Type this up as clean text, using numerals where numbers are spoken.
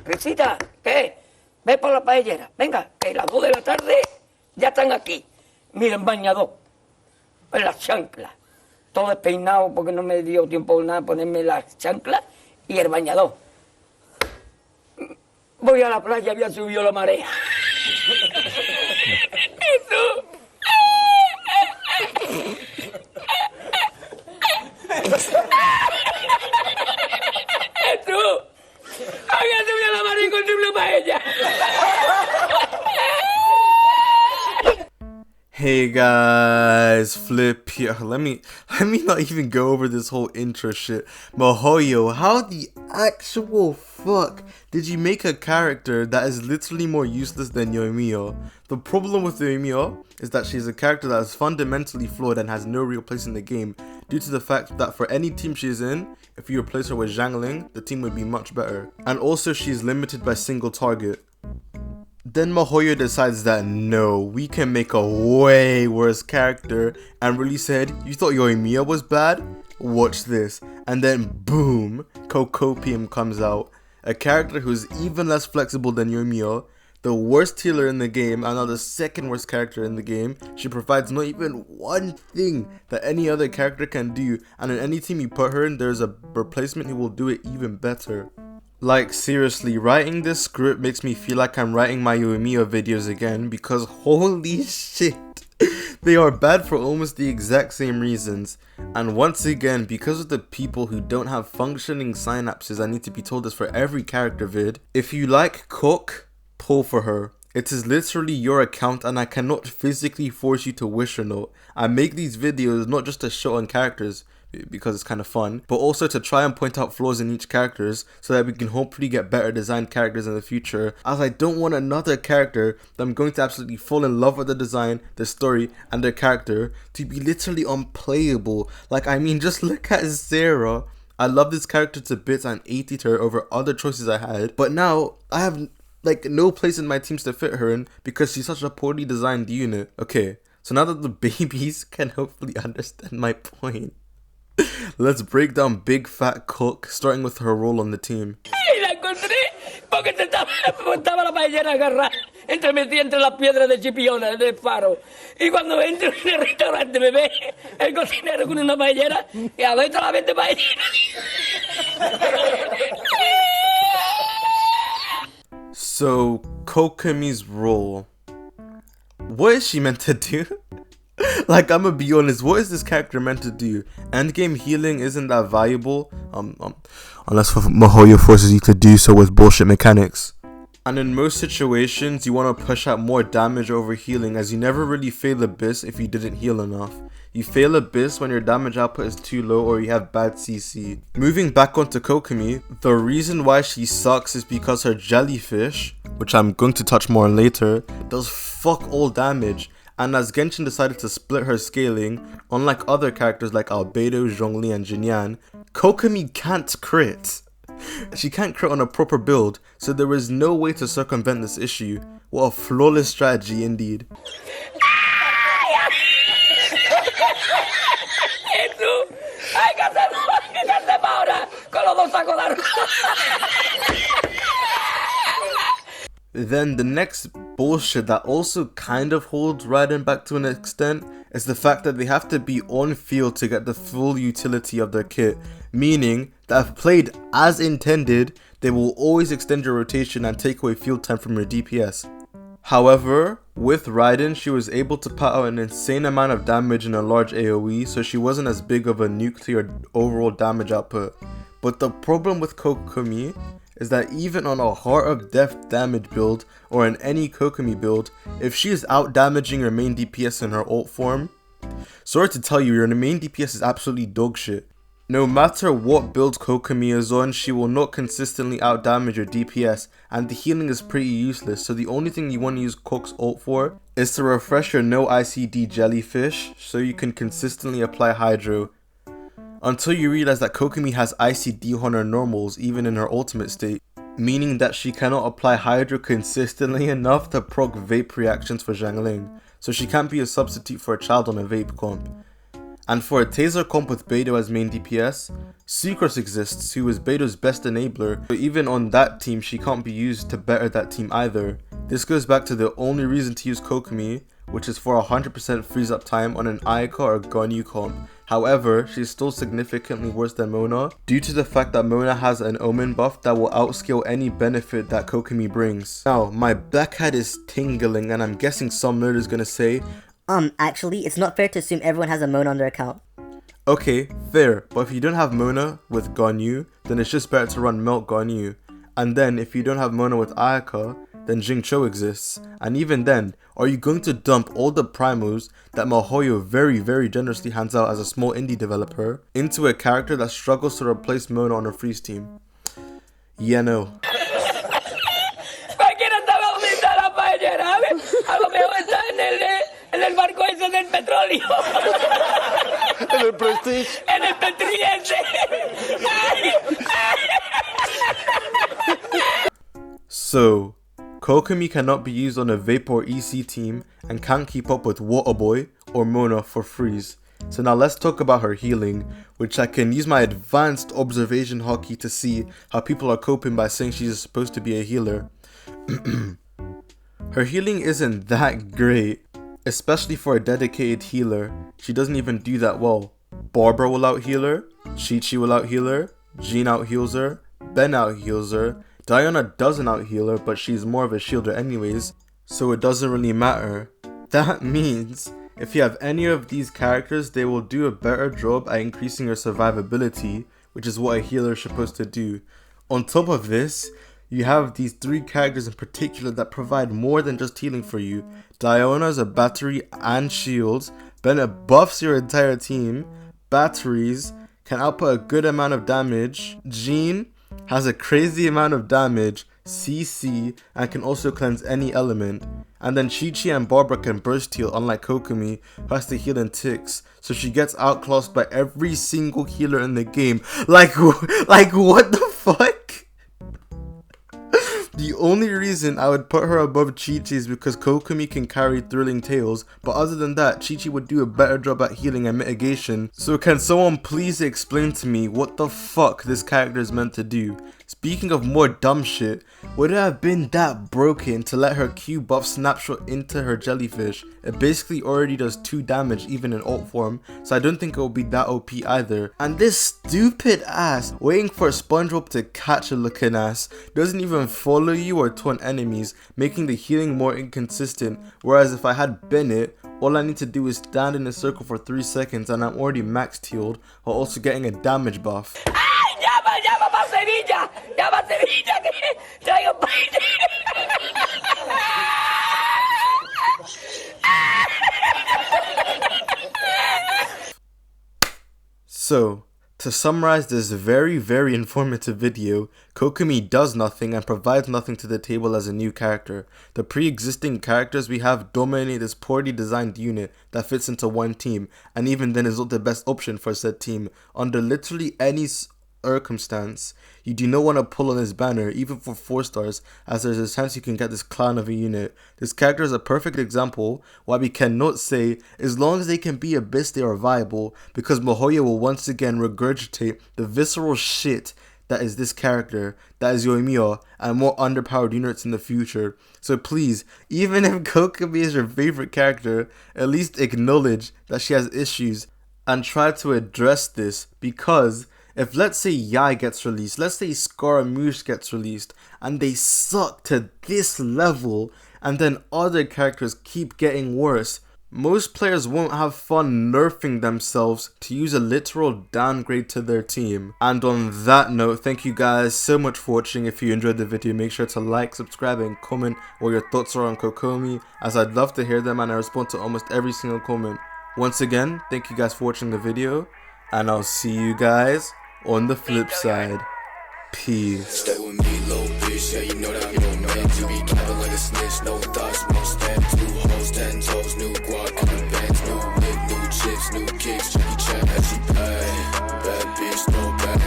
Risita, ¿qué? Ve por la paellera. Venga, que las 2 de la tarde ya están aquí. Miren, bañador, en las chanclas. Todo despeinado porque no me dio tiempo nada ponerme las chanclas y el bañador. Voy a la playa, había subido la marea. Había subido la marea con triple paella. Hey guys, Flip here. Let me not even go over this whole intro shit. Mihoyo, how the actual fuck did you make a character that is literally more useless than Yoimiya? The problem with Yoimiya is that she's a character that is fundamentally flawed and has no real place in the game due to the fact that for any team she's in, if you replace her with Zhang Ling, the team would be much better. And also she's limited by single target. Then Mihoyo decides that no, we can make a way worse character and really said, you thought Yoimiya was bad? Watch this. And then boom, Cocopium comes out. A character who's even less flexible than Yoimiya, the worst healer in the game and now the second worst character in the game. She provides not even one thing that any other character can do, and in any team you put her in, there's a replacement who will do it even better. Like seriously, writing this script makes me feel like I'm writing my Yoimiya videos again because holy shit, they are bad for almost the exact same reasons. And once again, because of the people who don't have functioning synapses, I need to be told this for every character vid. If you like Cook, pull for her. It is literally your account and I cannot physically force you to wish or not. I make these videos not just to show on characters, because it's kind of fun, but also to try and point out flaws in each characters so that we can hopefully get better designed characters in the future, as I don't want another character that I'm going to absolutely fall in love with the design, the story, and the character to be literally unplayable. Like, I mean, just look at Sarah. I love this character to bits and 80'd her over other choices I had, but now I have like no place in my teams to fit her in because she's such a poorly designed unit. Okay, so now that the babies can hopefully understand my point, let's break down Big Fat Cook, starting with her role on the team. La encontré porque estaba la paellera agarrada metida entre las piedras de Chipiona del faro. Y cuando entro en el restaurante me ve el cocinero con una paellera y a ver toda la vez de paellera. So, Kokomi's role. What is she meant to do? Like, I'm gonna be honest, what is this character meant to do? Endgame healing isn't that valuable, unless Mihoyo forces you to do so with bullshit mechanics. And in most situations, you want to push out more damage over healing, as you never really fail Abyss if you didn't heal enough. You fail Abyss when your damage output is too low or you have bad CC. Moving back onto Kokomi, the reason why she sucks is because her jellyfish, which I'm going to touch more on later, does fuck all damage. And as Genshin decided to split her scaling, unlike other characters like Albedo, Zhongli, and Jinyan, Kokomi can't crit. She can't crit on a proper build, so there is no way to circumvent this issue. What a flawless strategy indeed. Then the next bullshit that also kind of holds Raiden back to an extent is the fact that they have to be on field to get the full utility of their kit, meaning that if played as intended, they will always extend your rotation and take away field time from your DPS. However, with Raiden, she was able to put out an insane amount of damage in a large AoE, so she wasn't as big of a nuke to your overall damage output. But the problem with Kokomi is that even on a Heart of Death damage build, or in any Kokomi build, if she is out damaging your main DPS in her ult form, sorry to tell you, your main DPS is absolutely dog shit. No matter what build Kokomi is on, she will not consistently out damage your DPS, and the healing is pretty useless, so the only thing you want to use Cook's ult for is to refresh your no ICD jellyfish so you can consistently apply Hydro. Until you realize that Kokomi has ICD on her normals even in her ultimate state, meaning that she cannot apply Hydro consistently enough to proc vape reactions for Zhang Ling, so she can't be a substitute for a child on a vape comp. And for a taser comp with Beidou as main DPS, Sucrose exists, who is Beidou's best enabler, but even on that team she can't be used to better that team either. This goes back to the only reason to use Kokomi, which is for 100% freeze up time on an Ayaka or Ganyu comp. However, she's still significantly worse than Mona, due to the fact that Mona has an Omen buff that will outscale any benefit that Kokomi brings. Now, my black hat is tingling and I'm guessing some nerd is gonna say, actually, it's not fair to assume everyone has a Mona on their account. okay, fair, but if you don't have Mona with Ganyu, then it's just better to run Melt Ganyu. And then, if you don't have Mona with Ayaka, then Jingcho exists. And even then, are you going to dump all the primos that MiHoYo very generously hands out as a small indie developer into a character that struggles to replace Mona on a freeze team? Yeah, no. Cualquiera estaba ahorita en la paellera, ¿sabes? A lo mejor está en el barco ese del petróleo. En el Prestige. En el petriense. So, Kokomi cannot be used on a Vapor EC team and can't keep up with Waterboy or Mona for freeze. So now let's talk about her healing, which I can use my advanced observation hockey to see how people are coping by saying she's supposed to be a healer. Her healing isn't that great, especially for a dedicated healer. She doesn't even do that well. Barbara will out heal her, Chi-Chi will out heal her, Jean out heals her, Ben out heals her, Diana doesn't out heal her, but she's more of a shielder anyways, so it doesn't really matter. That means if you have any of these characters, they will do a better job at increasing your survivability, which is what a healer is supposed to do. On top of this, you have these three characters in particular that provide more than just healing for you. Diana is a battery and shields, Bennett buffs your entire team, batteries can output a good amount of damage, Jean has a crazy amount of damage, CC, and can also cleanse any element. And then Chi-Chi and Barbara can burst heal, unlike Kokomi, who has to heal in ticks, so she gets outclassed by every single healer in the game. Like what the fuck? The only reason I would put her above Chi-Chi is because Kokomi can carry Thrilling Tales, but other than that, Chi-Chi would do a better job at healing and mitigation. So can someone please explain to me what the fuck this character is meant to do? Speaking of more dumb shit, would it have been that broken to let her Q buff snapshot into her jellyfish? It basically already does 2 damage even in ult form, so I don't think it will be that OP either. And this stupid ass waiting for SpongeBob to catch a looking ass doesn't even follow you or taunt enemies, making the healing more inconsistent, whereas if I had Bennett, all I need to do is stand in a circle for 3 seconds and I'm already maxed healed while also getting a damage buff. Llama pa' Sevilla, llama a Sevilla que traigo So, to summarize this very informative video, Kokomi does nothing and provides nothing to the table as a new character. The pre-existing characters we have dominate this poorly designed unit that fits into one team, and even then is not the best option for said team. Under literally any circumstance, you do not want to pull on this banner, even for 4 stars, as there's a chance you can get this clown of a unit. This character is a perfect example why we cannot say as long as they can be abyss they are viable, because MiHoYo will once again regurgitate the visceral shit that is this character, that is Yoimiya, and more underpowered units in the future. So please, even if Kokomi is your favorite character, at least acknowledge that she has issues and try to address this, because if let's say Yai gets released, let's say Scaramouche gets released, and they suck to this level, and then other characters keep getting worse, most players won't have fun nerfing themselves to use a literal downgrade to their team. And on that note, thank you guys so much for watching. If you enjoyed the video, make sure to like, subscribe, and comment what your thoughts are on Kokomi, as I'd love to hear them and I respond to almost every single comment. Once again, thank you guys for watching the video, and I'll see you guys on the flip side. Peace. Stay with me, little bitch. Yeah, you know that I'm your man. You be capping like a snitch. No